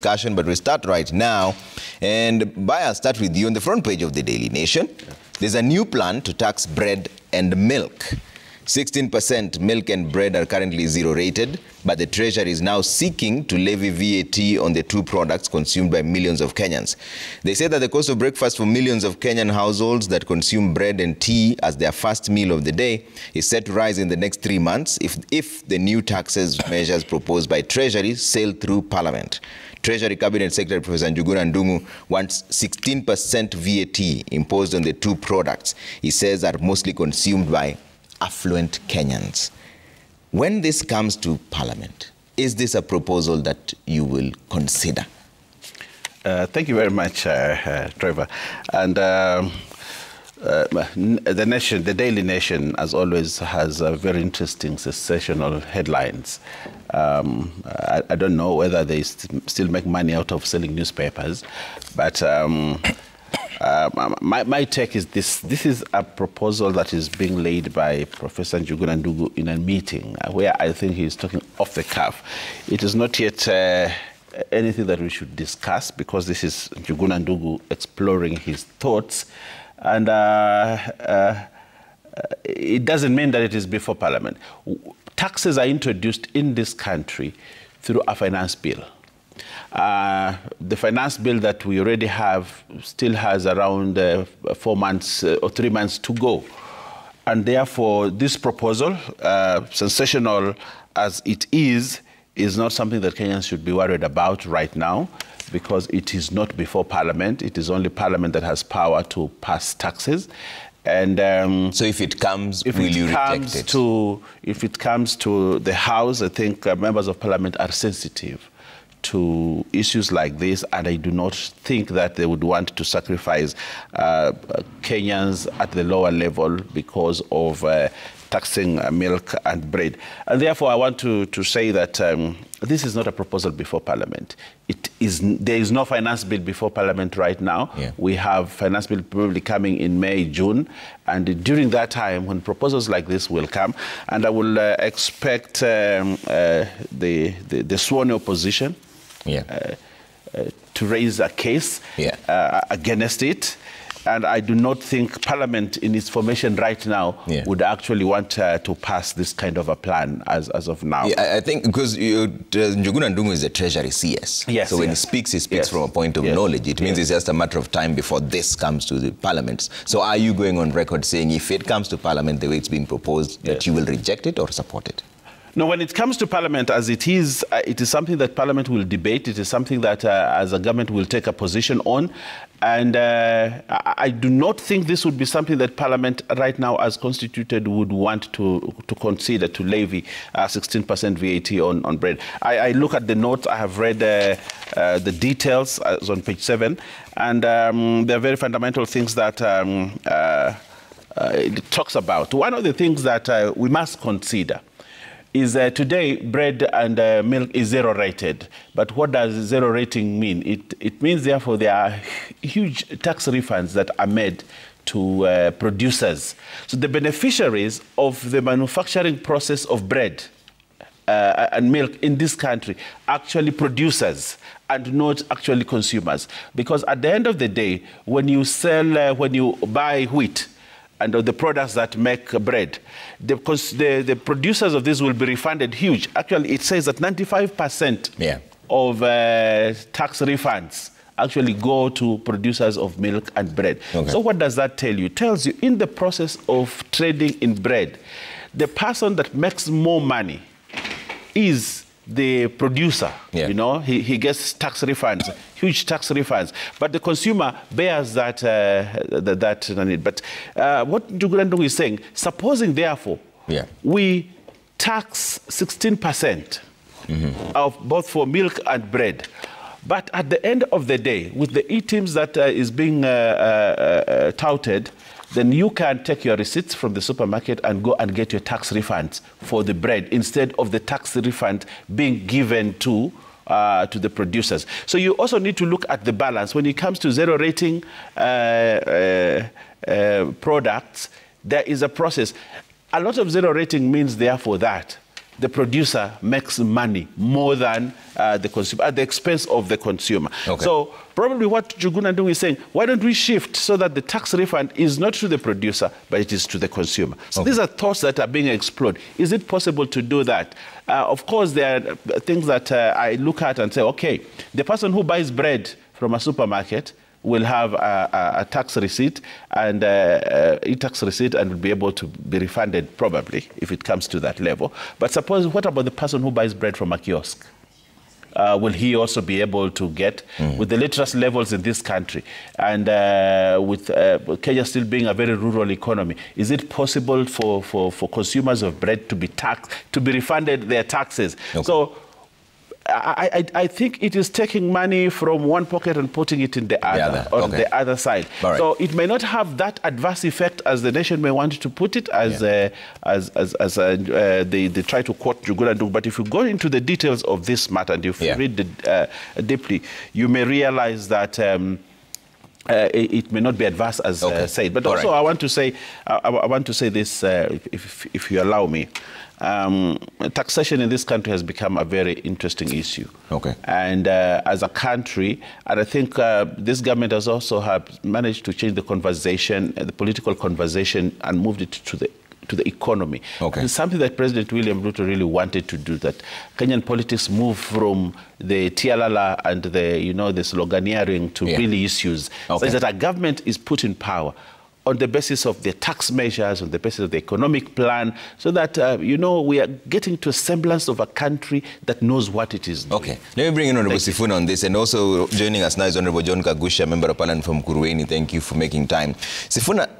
Discussion, but we start right now. And Baya, start with you on the front page of the Daily Nation. There's a new plan to tax bread and milk. 16% milk and bread are currently zero rated, but the Treasury is now seeking to levy VAT on the two products consumed by millions of Kenyans. They say that the cost of breakfast for millions of Kenyan households that consume bread and tea as their first meal of the day is set to rise in the next 3 months if the new taxes measures proposed by Treasury sail through Parliament. Treasury Cabinet Secretary Professor Njuguna Ndung'u wants 16% VAT imposed on the two products he says are mostly consumed by affluent Kenyans. When this comes to Parliament, is this a proposal that you will consider? Thank you very much, Trevor. And the Daily Nation, as always, has very interesting sensational headlines. I don't know whether they still make money out of selling newspapers, but my take is this. This is a proposal that is being laid by Professor Njuguna Ndung'u in a meeting where I think he is talking off the cuff. It is not yet anything that we should discuss because this is Njuguna Ndung'u exploring his thoughts. And it doesn't mean that it is before Parliament. Taxes are introduced in this country through a finance bill. The finance bill that we already have still has around 4 months or 3 months to go. And therefore, this proposal, sensational as it is not something that Kenyans should be worried about right now because it is not before Parliament. It is only Parliament that has power to pass taxes. And so if it comes, will you reject it? If it comes to the House, I think members of Parliament are sensitive to issues like this, and I do not think that they would want to sacrifice Kenyans at the lower level because of taxing milk and bread. And therefore, I want to say that this is not a proposal before Parliament. There is no finance bill before Parliament right now. Yeah. We have finance bill probably coming in May, June, and during that time, when proposals like this will come, and I will expect the sworn opposition to raise a case against it. And I do not think Parliament in its formation right now would actually want to pass this kind of a plan as of now. Yeah, I think because Njuguna Ndung'u is the Treasury CS. Yes, so when he speaks from a point of knowledge. It means it's just a matter of time before this comes to the Parliament. So are you going on record saying if it comes to Parliament the way it's being proposed, that you will reject it or support it? No, when it comes to Parliament, as it is something that Parliament will debate. It is something that, as a government, will take a position on. And I do not think this would be something that Parliament, right now, as constituted, would want to consider to levy 16% VAT on bread. I look at the notes. I have read the details on page 7, and there are very fundamental things that it talks about. One of the things that we must consider is today bread and milk is zero rated. But what does zero rating mean? It means, therefore, there are huge tax refunds that are made to producers. So the beneficiaries of the manufacturing process of bread and milk in this country actually producers and not actually consumers. Because at the end of the day, when you buy wheat, and the products that make bread, the producers of this will be refunded huge. Actually, it says that 95% of tax refunds actually go to producers of milk and bread. Okay. So what does that tell you? It tells you in the process of trading in bread, the person that makes more money is the producer. You know, he gets tax refunds, huge tax refunds, but the consumer bears that need. But what Njuguna Ndung'u is saying, supposing therefore we tax 16% of both for milk and bread, but at the end of the day, with the e-teams that is being touted, then you can take your receipts from the supermarket and go and get your tax refunds for the bread instead of the tax refund being given to the producers. So you also need to look at the balance. When it comes to zero rating products, there is a process. A lot of zero rating means, therefore, that the producer makes money more than the consumer, at the expense of the consumer. Okay. So probably what Njuguna Ndung'u is saying, why don't we shift so that the tax refund is not to the producer, but it is to the consumer? So these are thoughts that are being explored. Is it possible to do that? Of course, there are things that I look at and say, okay, the person who buys bread from a supermarket will have a tax receipt and e-tax receipt and will be able to be refunded probably if it comes to that level. But suppose, what about the person who buys bread from a kiosk? Will he also be able to get, with the literacy levels in this country and with Kenya still being a very rural economy, is it possible for consumers of bread to be taxed, to be refunded their taxes? Okay. So I think it is taking money from one pocket and putting it in the other, on the other side. Right. So it may not have that adverse effect as the nation may want to put it, as they try to quote Njuguna Ndung'u. But if you go into the details of this matter and if you read it deeply, you may realize that it may not be adverse as said. But also, I want to say this, if you allow me. Taxation in this country has become a very interesting issue. Okay. And as a country, and I think this government has also managed to change the conversation, the political conversation, and moved it to the economy. Okay. It's something that President William Ruto really wanted to do, that Kenyan politics move from the tialala and the, the sloganeering to really issues. Okay. So that a government is put in power on the basis of the tax measures, on the basis of the economic plan, so that, we are getting to a semblance of a country that knows what it is doing. Okay. Let me bring in Honorable Sifuna on this, and also joining us now is Honorable John Kagusha, Member of Parliament from Kurueni. Thank you for making time. Sifuna,